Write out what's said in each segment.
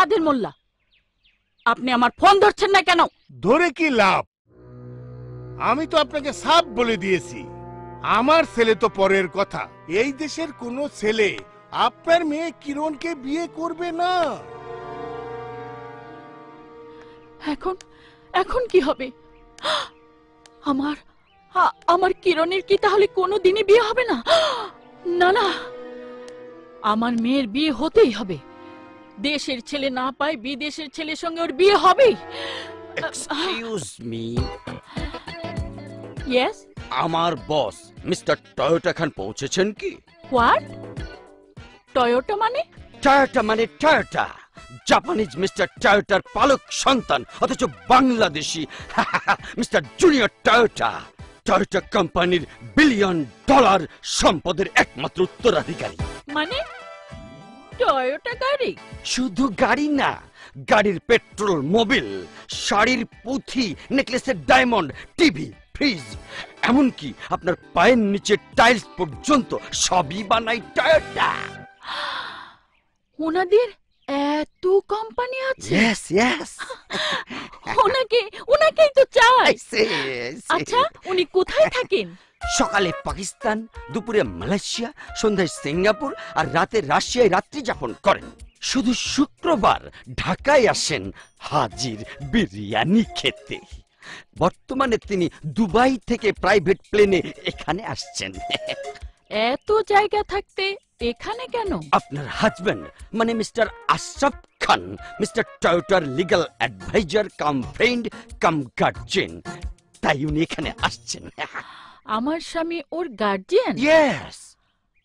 কাদের মোল্লা? আপনি আমার ফোন ধরছেন না কেন? ধরে কি লাভ? আমি তো আপনাকে সাফ বলে দিয়েছি, আমার ছেলে তো পরের কথা। এই দেশের কোন ছেলে আপনার মেয়ে কিরণকে বিয়ে করবে না। এখন এখন কি হবে? আমার আমার কিরণের কি তাহলে কোনোদিনই বিয়ে হবে না? না না, আমার মেয়ের বিয়ে হতেই হবে। দেশের ছেলে না পায় বিদেশের ছেলের সঙ্গে ওর বিয়ে হবেই। Excuse me. ইয়েস। আমার বস মিস্টার টয়োটা খান পৌঁছেছেন কি? হোয়াট? টয়োটা মানে? টয়োটা মানে টয়োটা, জাপানিজ মিস্টার টয়োটার পালক সন্তান, অথচ Bangladeshi mister junior Toyota. Toyota কোম্পানির $1 বিলিয়ন সম্পদের একমাত্র উত্তরাধিকারী। মানে টয়োটা গাড়ি? শুধু গাড়ি না, গাড়ির পেট্রোল, মোবিল, শাড়ির পুঁথি, নেকলেসের ডায়মন্ড, টিভি, ফ্রিজ, এমনকি আপনার পায়ের নিচে টাইলস পর্যন্ত সবই বানায় টয়োটা। ওনাদের এত কোম্পানি আছে? Yes yes. ওনাকেই তো চাই। আচ্ছা, উনি কোথায় থাকেন? সকালে পাকিস্তান, দুপুরে মালয়েশিয়া, সন্ধ্যায় সিঙ্গাপুর আর রাতে রাশিয়ায় রাত্রি যাপন করেন। শুধু শুক্রবার ঢাকায় আসেন হাজির বিরিয়ানি খেতে। বর্তমানে তিনি দুবাই থেকে প্রাইভেট প্লেনে এখানে আসছেন। এত জায়গা থাকতে এখানে কেন? আপনার হাজবেন্ড মানে মিস্টার আশরাফ খান, মিস্টার টয়োটার legal adviser cum friend cum guardian, তাই উনি এখানে আসছেন। আমার স্বামী ওর গার্জিয়ান? ইয়েস।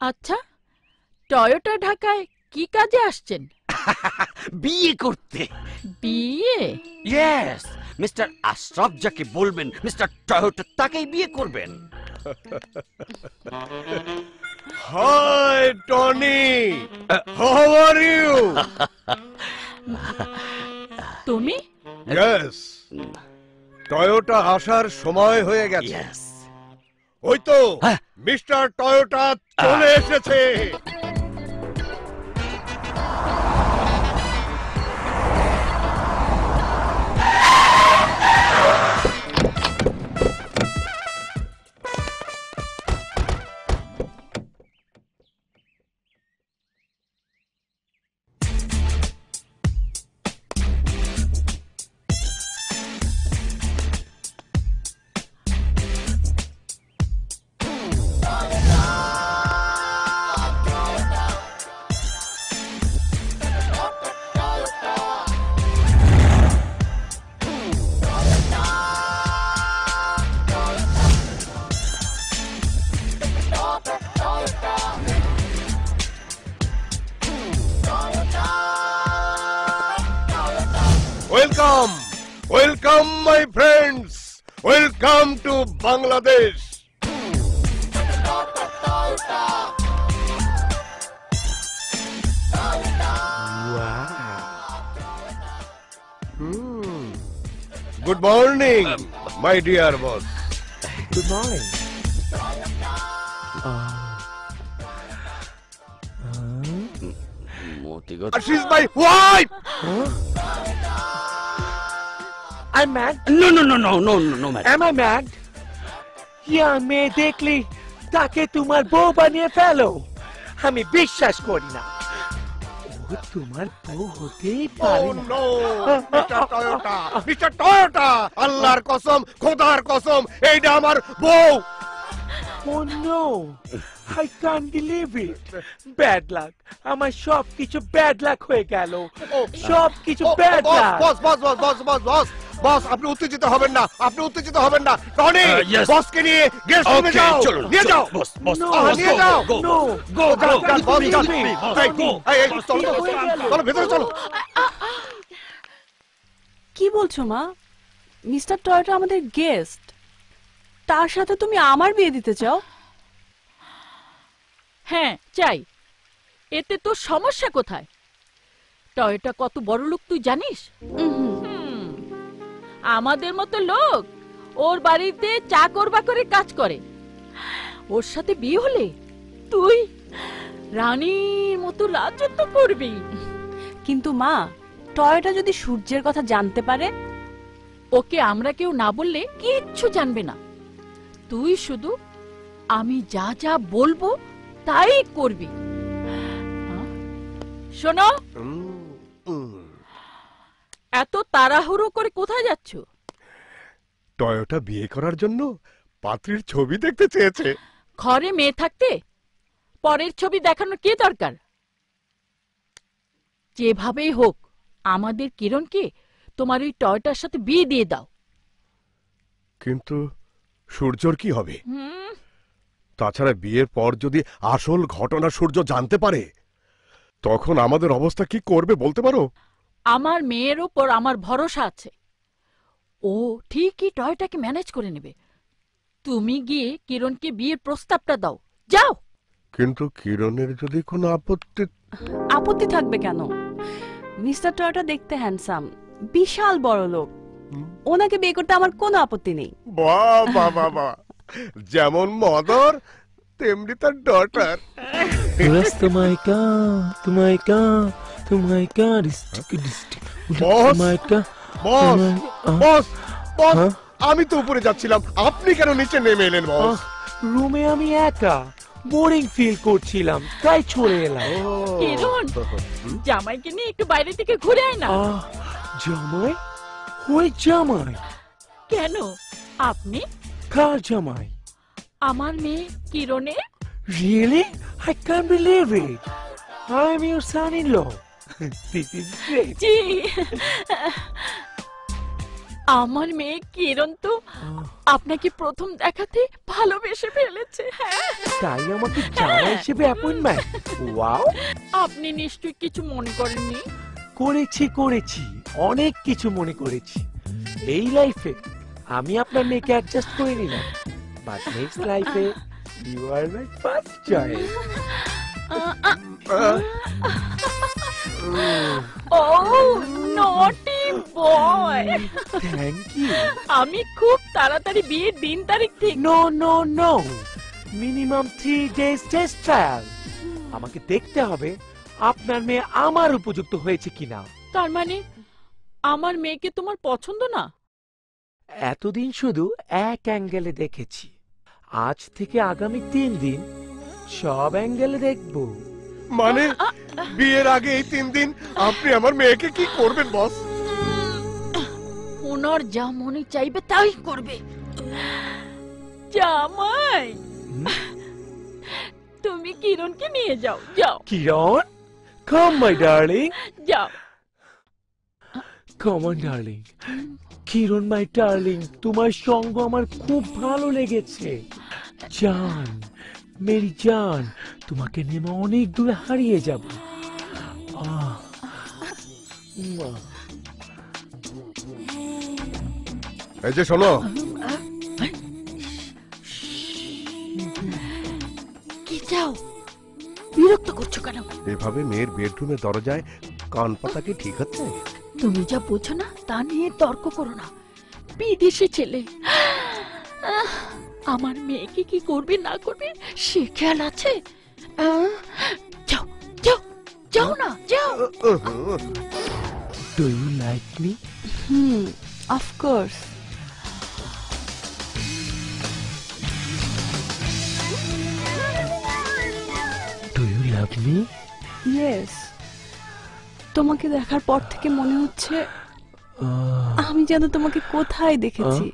আচ্ছা, টয়োটা ঢাকায় কি কাজে আসছেন? বিয়ে করতে। বিয়ে? ইয়েস, মিস্টার আশরাফ যাকে বলবেন মিস্টার টয়োটা তাকেই বিয়ে করবেন। Hi Tony, how are you? তুমি? ইয়েস, টয়োটা আসার সময় হয়ে গেছে। ইয়েস। ওই তো হ্যাঁ। মিস্টার টয়োটা চলে এসেছে। Welcome, welcome my friends, welcome to Bangladesh. Good morning, my dear boss. Good morning. মতিগত। She's my wife. I'm mad. No no no no no no no madam. Am I mad? ইয়া মেয়ে দেখলি তাকে তোমার বউ বানিয়ে ফেলো? আমি বিশ্বাস করি না। ও তোমার বউ হতেই পারে Oh না। no, Mr. Toyota, Mr. Toyota, আল্লাহর কসম, খোদার কসম, এইটা আমার বউ। Oh no, I can't believe it. Bad luck. আমার সব কিছু ব্যাড লাক হয়ে গেল। সব কিছু ব্যাড লাক। বস বস বস বস বস বস বস, আপনি উত্তেজিত হবেন না, আপনি উত্তেজিত হবেন না। Tony, yes. বসকে নিয়ে গেস্ট রুমে Okay, যাও, চলুন, নিয়ে যাও। বস বস No, নিয়ে যাও। go no, go যাও, go যাও, বস, যাও। please, এই, go. এই, এই, চলো, কি হয়ে গেল? চলো, ভেতরে চলো। কি বলছো মা? মিস্টার টয়োটা আমাদের গেস্ট, তার সাথে তুমি আমার বিয়ে দিতে চাও? হ্যাঁ চাই। এতে তোর সমস্যা কোথায়? টয়োটা কত বড় লোক তুই জানিস? আমাদের মতো লোক ওর বাড়িতে চাকর বাকরে কাজ করে। ওর সাথে বিয়ে হলে তুই রানীর মতো রাজত্ব করবি। কিন্তু মা, টয়োটা যদি সূর্যের কথা জানতে পারে? ওকে আমরা কেউ না বললে কিচ্ছু জানবে না। তুই শুধু আমি যা যা বলবো তাই করবি। শোনো, এত তাড়াহুড়ো করে কোথায় যাচ্ছ? টয়োটা বিয়ে করার জন্য পাত্রীর ছবি দেখতে চেয়েছে। ঘরে মেয়ে থাকতে পরের ছবি দেখানোর কি দরকার? যেভাবেই হোক আমাদের কিরণকে তোমার ওই টয়টার সাথে বিয়ে দিয়ে দাও। কিন্তু সূর্যর কি হবে? হুম, তাছাড়া বিয়ের পর যদি আসল ঘটনা সূর্য জানতে পারে, তখন আমাদের অবস্থা কি করবে বলতে পারো? আমার মেয়ের ওপর আমার ভরসা আছে। ও ঠিকই টয়টাকে ম্যানেজ করে নেবে। তুমি গিয়ে কিরণকে বিয়ের প্রস্তাবটা দাও, যাও। কিন্তু কিরণের যদি কোনো আপত্তি। আপত্তি থাকবে কেন? মিস্টার টয়োটা দেখতে হ্যান্ডসাম, বিশাল বড় লোক। ওনাকে বিয়ে করতে আমার কোনো আপত্তি নেই। বাহ বাহ বাহ বাহ, যেমন মদর তেমনি তার ডটার। আমি তো উপরে যাচ্ছিলাম, আপনি কেন নিচে নেমে এলেন বস? রুমে আমি একা বোরিং ফিল করছিলাম, তাই চলে এলাম। কিরণ, জামাইকে নিয়ে একটু বাইরে থেকে ঘুরে আয় না। জামাই? ওই জামাই? কেন? আপনি? কার জামাই? আমার মেয়ে কিরণের। Really? I can't believe it. I'm your son-in-law. This is great. জি, আমার মেয়ে কিরণ তো আপনাকে প্রথম দেখাতে ভালোবেসে ফেলেছে। হ্যাঁ, তাই আমাকে জামাই হিসেবে অ্যাপয়েন্টমেন্ট। ওয়াও! আপনি নিশ্চয়ই কিছু মনে করেননি। করেছি, অনেক কিছু মনে করেছি। এই লাইফে আমি আপনার মেয়েকে অ্যাডজাস্ট করে নিলাম, বাট নেক্সট লাইফে you are my first choice. ও নটি বয়, থ্যাংক ইউ। আমি খুব তাড়াতাড়ি বিয়ের দিন তারিখ ঠিক। No, minimum 3 days test trial. আমাকে দেখতে হবে আপনার মেয়ে আমার উপযুক্ত হয়েছে কিনা। তার মানে আমার মেয়েকে তোমার পছন্দ না? এতদিন শুধু এক অ্যাঙ্গেলে দেখেছি, আজ থেকে আগামী 3 দিন সব অ্যাঙ্গেলে দেখবো। মানে বিয়ের আগে এই 3 দিন আপনি আমার মেয়েকে কি করবেন বস? ওনার যা মনে চাইবে তাই করবে। জামাই, তুমি কিরণকে নিয়ে যাও, যাও কিরণ, কাম মাই ডার্লিং, যাও। Come on darling. Kiran my darling, তোমার সঙ্গ আমার খুব ভালো লেগেছে। জান, মেরি জান, তোমাকে নিয়ে আমি অনেক দূরে হারিয়ে যাব। এই যে শোনো, কি চাও? বিরক্ত করছো কেন? এভাবে মেয়ের বেডরুমের দরজায় কান পাতা কি ঠিক হচ্ছে? তুমি যা বোঝো না তা নিয়ে তর্ক করো না। বিদেশি ছেলে, আমার মেয়েকে কি করবে না করবে সে খেয়াল আছে। যাও যাও যাও না, যাও। Do you like me? Of course. Do you love me? Yes. তোমাকে দেখার পর থেকে মনে হচ্ছে আমি যেন তোমাকে কোথায় দেখেছি।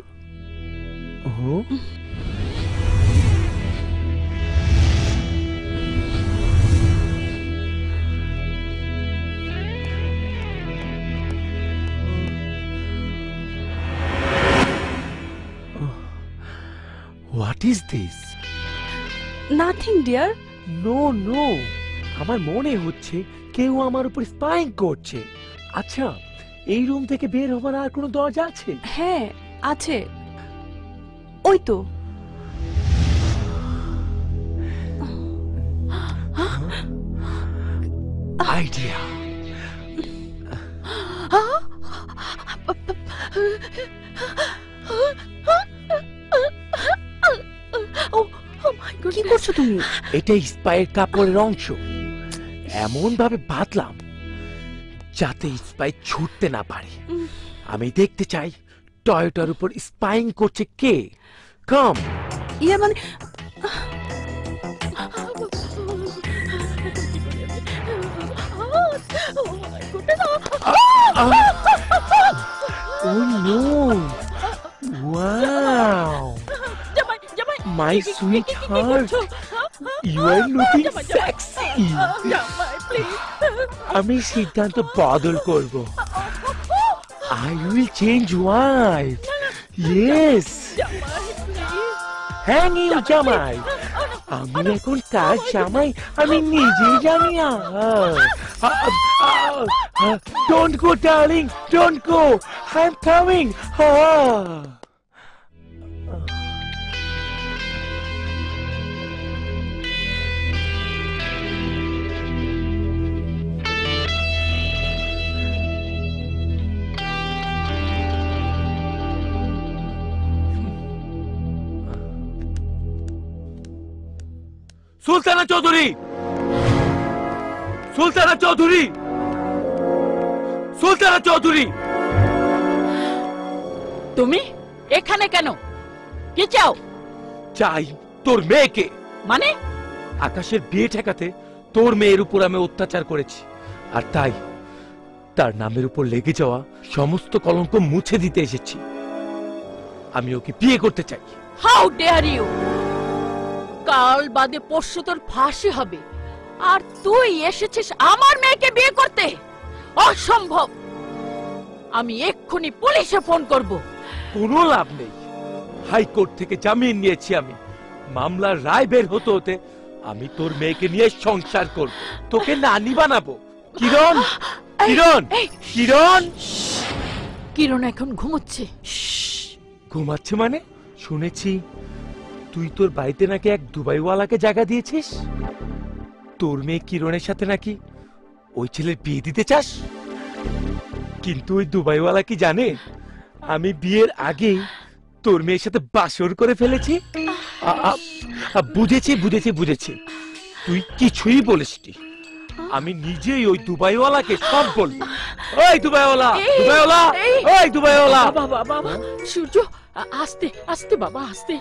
What is this? Nothing dear. No, আমার মনে হচ্ছে কেউ আমার উপর স্পাইং করছে। আচ্ছা, এই রুম থেকে বের হবার আর কোনো দরজা আছে? হ্যাঁ আছে, ওই তো। আইডিয়া। কি করছো তুমি? এটা স্পাইয়ের কাপড়ের অংশ, এমন ভাবে বাঁধলাম যাতে স্পাই ছুটতে না পারে। আমি দেখতে চাই টয়োটার উপর স্পাইং করছে কে। কাম। ইয়ে মানে Oh no! Wow! জামাই জামাই My sweetheart, you are looking sexy. জামাই প্লিজ আমি সিদ্ধান্ত বদল করব। I will change wife. Yes. জামাই প্লিজ Hang you, জামাই। আমি এখন কার জামাই আমি নিজেই জানি না। Don't go, darling. Don't go. I'm coming. Sultana Chowdhury, Sultana Chowdhury, Sultana Chowdhury. তুমি এখানে কেন? কি চাও? চাই তোর মেয়েকে। মানে আকাশের বিয়ে ঠেকাতে তোর মেয়ের উপর আমি অত্যাচার করেছি, আর তাই তার নামের উপর লেগে যাওয়া সমস্ত কলঙ্ক মুছে দিতে এসেছি। আমি ওকে বিয়ে করতে চাই। How dare you! কাল বাদে পরশু তোর ফাঁসি হবে, আর তুই এসেছিস আমার মেয়েকে বিয়ে করতে? অসম্ভব! আমি এক্ষুনি পুলিশে ফোন করব। কোনো লাভ নেই। হাইকোর্ট থেকে জামিন নিয়েছি আমি। মামলার রায় বের হতে হতে আমি তোর মেয়েকে নিয়ে সংসার করব, তোকে নানি বানাবো। কিরণ, কিরণ, কিরণ। কিরণ এখন ঘুমোচ্ছে। ঘুমাচ্ছে মানে? শুনেছি তুই তোর বাড়িতে নাকি এক দুবাইওয়ালাকে জায়গা দিয়েছিস। তোর মেয়ে কিরণের সাথে নাকি ওই ছেলের বিয়ে দিতে চাস। কিন্তু ওই দুবাইওয়ালা কি জানে আমি বিয়ের আগেই তোর মেয়ের সাথে বাসর করে ফেলেছি? বুঝেছি বুঝেছি বুঝেছি, তুই কিছুই বলিসনি। আমি নিজেই ওই দুবাইওয়ালাকে সব বলবো। ওই দুবাইওয়ালা, দুবাইওয়ালা, ওই দুবাইওয়ালা। বাবা বাবা সূর্য, আস্তে আস্তে বাবা, আস্তে।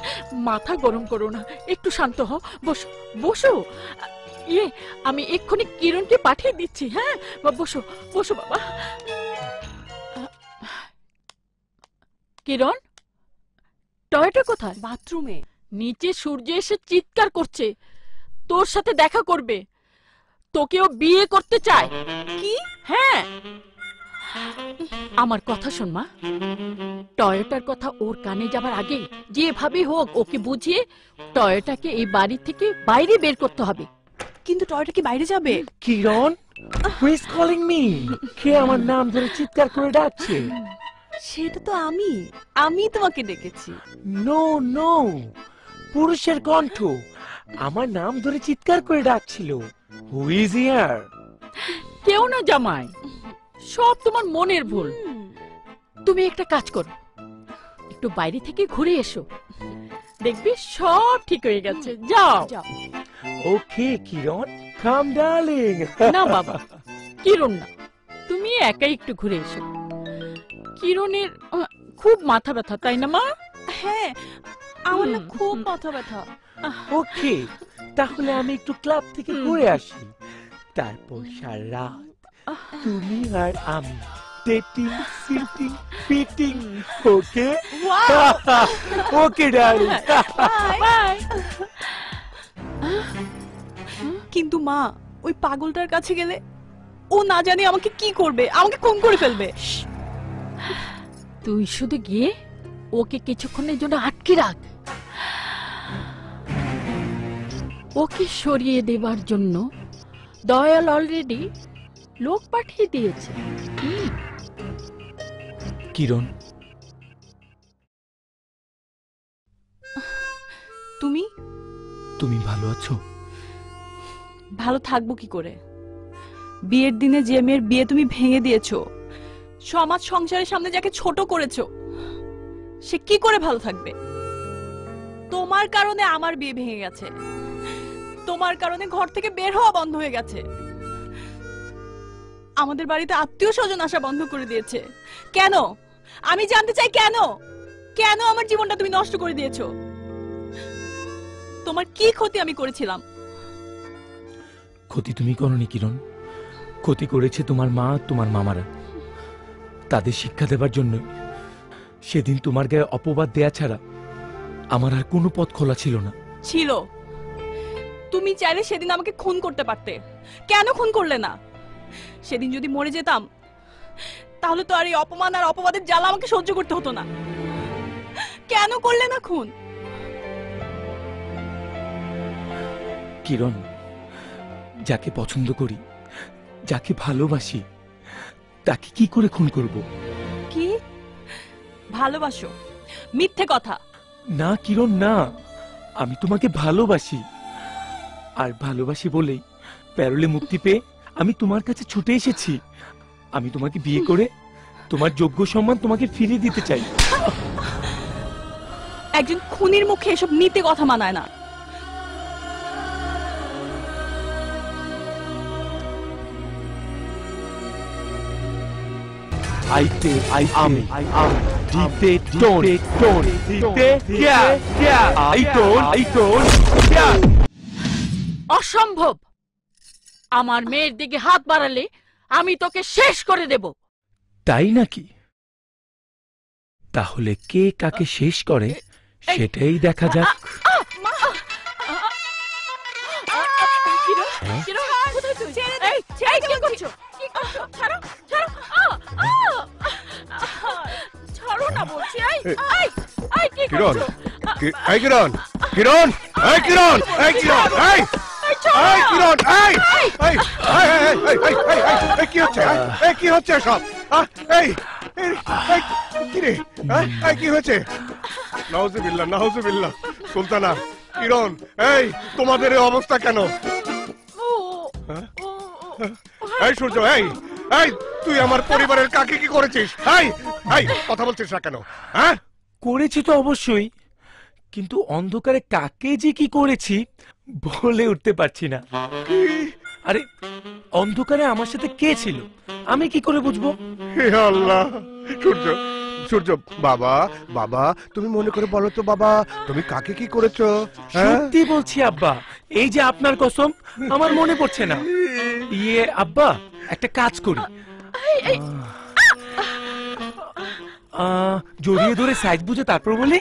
মাথা গরম করো না, একটু শান্ত হও। বসো বসো। ইয়ে, আমি এক্ষুনি কিরণকে পাঠিয়ে দিচ্ছি। হ্যাঁ বসো বসো বাবা। কিরণ, টয়টা কোথায়? বাথরুমে। নিচে সূর্য এসে চিৎকার করছে, তোর সাথে দেখা করবে। তোকেও বিয়ে করতে চায়। কি? হ্যাঁ, আমার কথা শোন মা। টয়োটার কথা ওর কানে যাবার আগে যেভাবে হোক ওকে বুঝিয়ে টয়োটাকে এই বাড়ি থেকে বাইরে বের করতে হবে। কিন্তু টয়টা কি বাইরে যাবে? কিরণ, হু ইজ কলিং মি? কে আমার নাম ধরে চিৎকার করে ডাকছে? সেটা তো আমি তোমাকে ডেকেছি। নো নো, পুরুষের কণ্ঠ আমার নাম ধরে চিৎকার করে ডাকছিল। Who is here? কেউ না জামাই, সব তোমার মনের ভুল। তুমি একটা কাজ করো, একটু বাইরে থেকে ঘুরে এসো, দেখবি সব ঠিক হয়ে গেছে। যাও যাও। ওকে কিরণ, কাম ডার্লিং। না বাবা, কিরণ না, তুমি একাই একটু ঘুরে এসো। কিরণের খুব মাথা ব্যথা, তাই না মা? হ্যাঁ, আমার না খুব মাথা ব্যথা। ওকে, তাহলে আমি একটু ক্লাব থেকে ঘুরে আসি, তারপর সারা রাত তুমি আর আমি ডেটিং, সিটিং, পিটিং। Okay okay darling. বাই। কিন্তু মা, ওই পাগলটার কাছে গেলে ও না জানি আমাকে কি করবে, আমাকে খুন করে ফেলবে। তুই শুধু গিয়ে ওকে কিছুক্ষণের জন্য আটকে রাখ। ওকে সরিয়ে দেবার জন্য দয়াল অলরেডি লোক পাঠিয়ে দিয়েছে। কিরণ, তুমি তুমি ভালো আছো? ভালো থাকবো কি করে? বিয়ের দিনে যে মেয়ের বিয়ে তুমি ভেঙে দিয়েছো, সমাজ সংসারের সামনে যাকে ছোট করেছো, সে কি করে ভালো থাকবে? তোমার কারণে আমার বিয়ে ভেঙে গেছে, তোমার কারণে ঘর থেকে বের হওয়া বন্ধ হয়ে গেছে। আমাদের বাড়িতে আত্মীয় স্বজন আসা বন্ধ করে দিয়েছে। কেন? আমি জানতে চাই কেন? কেন আমার জীবনটা তুমি নষ্ট করে দিয়েছো? তোমার কি ক্ষতি আমি করেছিলাম? ক্ষতি তুমি করনি কিরণ, ক্ষতি করেছে তোমার মা, তোমার মামারা। তাদের শিক্ষা দেবার জন্য সেদিন তোমার গায়ে অপবাদ দেয়া ছাড়া আমার আর কোনো পথ খোলা ছিল না। ছিল। তুমি চাইলে সেদিন আমাকে খুন করতে পারতে, কেন খুন করলে না? সেদিন যদি মরে যেতাম তাহলে তো আর এই অপমান আর অপবাদের জ্বালা আমাকে সহ্য করতে হতো না। কেন করলে না খুন? কিরণ, যাকে পছন্দ করি, যাকে ভালোবাসি, তাকে কি করে খুন করব? কি ভালোবাসো? মিথ্যে কথা। না কিরণ না, আমি তোমাকে ভালোবাসি। আর ভালোবাসি বলেই প্যারোলে মুক্তি পেয়ে আমি তোমার কাছে ছুটে এসেছি। আমি তোমাকে বিয়ে করে তোমার যোগ্য সম্মান তোমাকে ফিরিয়ে দিতে চাই। একজন খুনির মুখে এসব মিথ্যে কথা মানায় না। আইতে আমি দিতে টোন টোন দিতে ক্যা ক্যা আইটোন ক্যা। অসম্ভব! আমার মেয়ের দিকে হাত বাড়ালে আমি তোকে শেষ করে দেব। তাই নাকি? তাহলে কে কাকে শেষ করে সেটাই দেখা যাক। ছাড়ো না বলছি। কিরণ, এই কিরণ, কিরণ, এই কিরণ, এই কিরণ, এই এই কিরণ, এই এই এই কি হচ্ছে? এই কি হচ্ছে সব? এই কি রে? এই কি হয়েছে? নাউজুবিল্লাহ, নাউজুবিল্লাহ। সুলতানা, কিরণ, এই তোমাদের এই অবস্থা কেন? এই সূর্য, এই এই তুই আমার পরিবারের কাকে কি করেছিস? এই এই কথা বলছিস না কেন? হ্যাঁ, করেছি তো অবশ্যই, কিন্তু অন্ধকারে কাকে যে কি করেছি বলে উঠতে পারছি না। আরে অন্ধকারে আমার সাথে কে ছিল আমি কি করে বুঝবো? হে আল্লাহ! সূর্য, সূর্য, বাবা, বাবা, তুমি মনে করে বলো তো বাবা, তুমি কাকে কি করেছো? সত্যি বলছি আব্বা, এই যে আপনার কসম, আমার মনে পড়ছে না। ইয়ে আব্বা, একটা কাজ করি, জড়িয়ে ধরে সাইজ বুঝে তারপর বলি।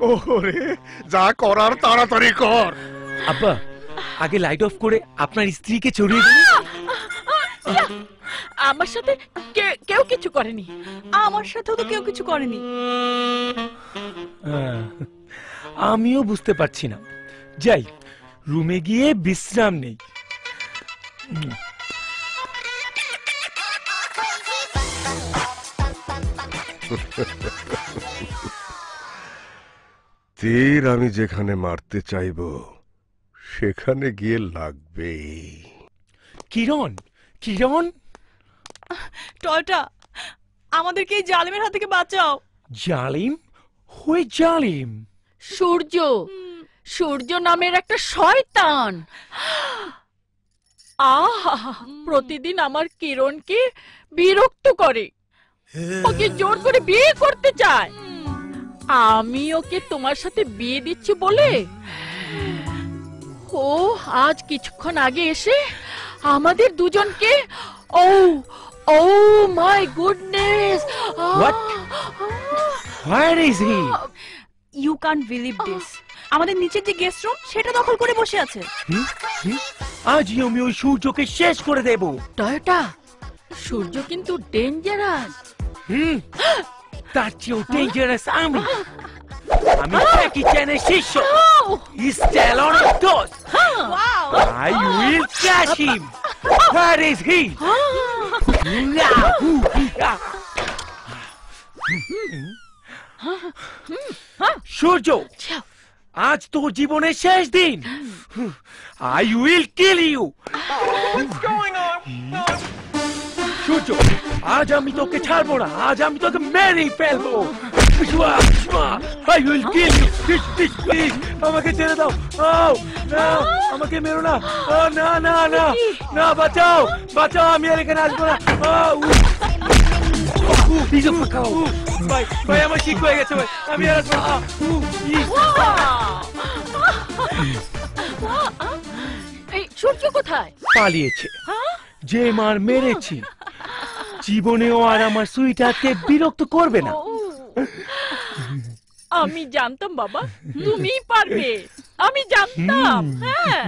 ওরে, যা করার তাড়াতাড়ি কর। আব্বা, আগে লাইট অফ করে আপনার স্ত্রীকে ছড়িয়ে দিন। আমার সাথে কেউ কিছু করেনি। আমার সাথেও তো কেউ কিছু করেনি। আমিও বুঝতে পারছি না। যাই, রুমে গিয়ে বিশ্রাম নেই। তীর আমি যেখানে মারতে চাইব সেখানে গিয়ে লাগবে। কিরণ, কিরণ, টয়টা, আমাদেরকে এই জালিমের হাত থেকে বাঁচাও। জালিম? হই জালিম? সূর্য, সূর্য নামের একটা শয়তান। প্রতিদিন আমার কিরণকে বিরক্ত করে, ওকে জোর করে বিয়ে করতে চায়। আমি ওকে তোমার সাথে বিয়ে দিচ্ছি বলে ও আজ কিছুক্ষণ আগে এসে আমাদের দুজনকে oh my goodness! What? Where is he? You can't believe this. আমাদের নিচের যে গেস্ট রুম সেটা দখল করে বসে আছে। আজই আমি ওই সূর্যকে শেষ করে দেব। টয়োটা, সূর্য কিন্তু ডেঞ্জারাস। তার চেয়েও ডেঞ্জারাস আমি। আমি জ্যাকি চ্যানের শিষ্য, stallion those. I will catch him. Where is he? সূর্য, আজ তোর জীবনের শেষ দিন। I will kill you. সূর্য, আজ আমি তোকে ছাড়বো না, আজ আমি তোকে মেরেই ফেলবো। I will kill you. Please, আমাকে ছেড়ে দাও। না, আমাকে মেরো না। না না না না, বাঁচাও বাঁচাও, আমি আর এখানে আসবো না। ভাই ভাই, আমার ঠিক হয়ে গেছে ভাই, আমি আর আসবো না। এই সূর্য কোথায়? পালিয়েছে। যে মার মেরেছি, জীবনেও আর আমার সুইটারকে বিরক্ত করবে না। আমি জানতাম বাবা, তুমিই পারবে। আমি জানতাম। হ্যাঁ।